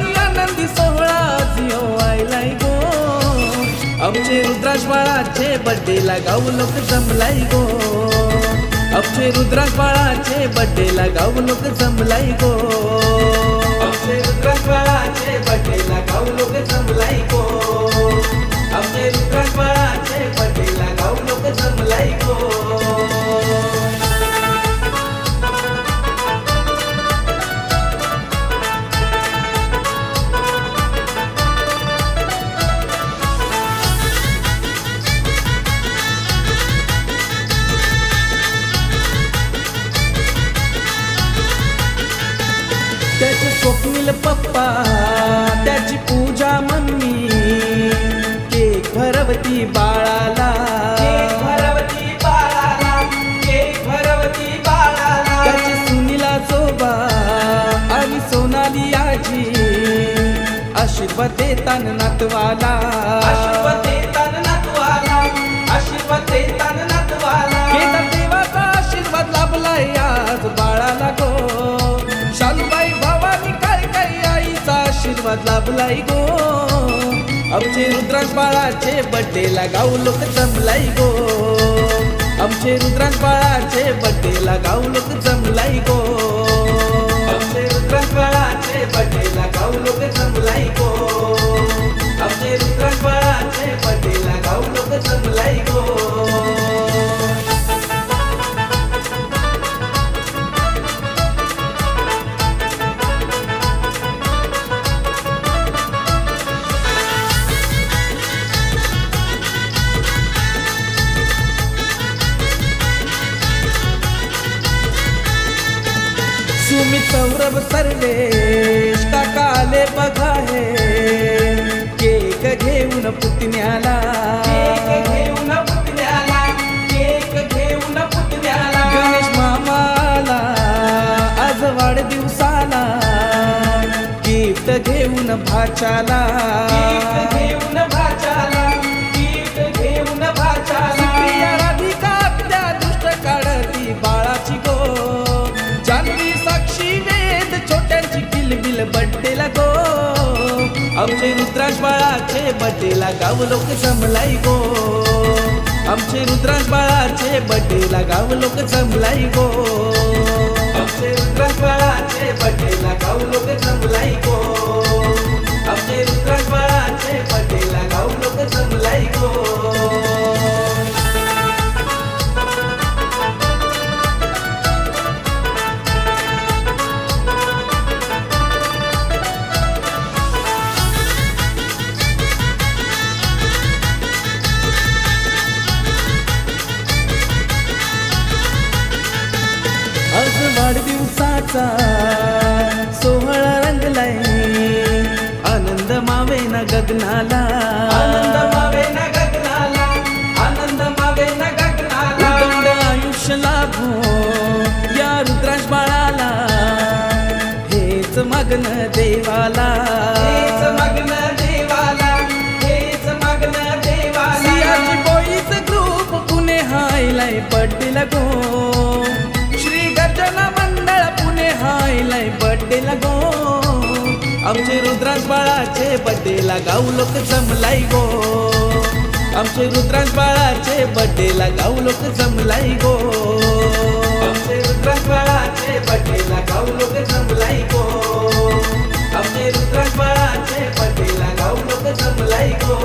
वर्षांनी आनंदी सोहळा जिओ आयलाय गो। आमचे रुद्राज बाळाचे बड्डेला गाव लोक जमलाय गो। आमचे रुद्राज बाळाचे बड्डेला गाव लोक जमलाय गो। आमचे रुद्राज बाळाचे बड्डेला गाव लोक जमलाय गो। आमचे रुद्राज बाळाचे बड्डेला गाव लोक जमलाय गो। त्याचे स्वप्नील पप्पा त्याची पूजा मम्मी केक भरवती बाळाला, केक भरवती बाळाला, केक भरवती बाळाला। त्याचे सुनीला जोबा आणि सोनाली आजी आशीर्वाद देतान नातवाला, आशीर्वाद देतान नातवाला, आशीर्वाद देतान नातवाला। केदार देवाचा आशीर्वाद लाभलाय आज बाळाला गो। शालूबाई भवानी काय आईचा आशीर्वाद लाभलाय गो। आमचे रुद्राज बाळाचे बड्डेला गाव लोक जमलाय गो। आमचे रुद्राज बाळाचे बड्डेला गाव लोक जमलाय गो। आमचे रुद्राज बाळाचे बड्डेला गाव लोक जमलाय गो। आमचे रुद्राज बाळाचे बड्डेला गाव लोक जमलाय गो। सुमित सौरभ सर्वेश काका आले बघा हे केक घेऊन पुतण्याला, केक घेऊन पुतण्याला, केक घेऊन पुतण्याला। गणेश मामाला आज वाढदिवसाला गिफ्ट घेऊन भाच्याला, गिफ्ट घेऊन भाच्याला, गिफ्ट घेऊन भाच्याला। प्रिया राधिका त्या दुष्ट काढती बाळाची गो। जानवी साक्षी वेद छोट्यांची किलबिल बड्डेला गो। आमचे रुद्राज बाळाचे बड्डेला गाव लोक जमलाय गो। आमचे रुद्राज बाळाचे बड्डेला गाव लोक जमलाय गो। आमचे रुद्राज बाळाचे बड्डेला गाव लोक जमलाय गो। आमचे रुद्राज बाळाचे बड्डेला गाव लोक जमलाय गो। आज वाढदिवसाचा सोहळा रंगलाय आनंद मावेना गगनाला, आनंद मावेना गगनाला, आनंद मावेना गगनाला। उदंड आयुष्य लाभो या रुद्राज बाळाला हेच मागन देवाला, हेच मागन देवाला, हेच मागन देवाला। सियाजी बॉईज ग्रुप पुणे हायलाय बड्डेला गो। गर्जना मंडळ पुणे हायलाय बड्डेला गो। आमचे रुद्राज बाळाचे बड्डेला गाव लोक जमलाय गो। आमचे रुद्राज बाळाचे बड्डेला गाव लोक जमलाय गो। आमचे रुद्राज बाळाचे बड्डेला गाव लोक जमलाय गो। आमचे रुद्राज बाळाचे बड्डेला गाव लोक जमलाय गो।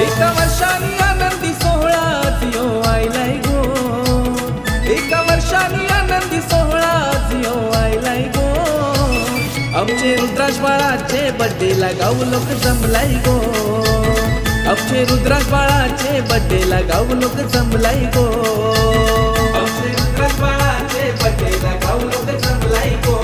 एका वर्षांनी आनंदी सोहळा जिओ आयलाय गो। एका वर्षांनी आनंदी सोहळा जिओ आयलाय गो। आमचे रुद्राज बाळाचे बड्डेला गाव लोक जमलाय गो। आमचे रुद्राज बाळाचे बड्डेला गाव लोक जमलाय गो। आमचे रुद्राज बाळाचे बड्डेला गाव लोक जमलाय गो।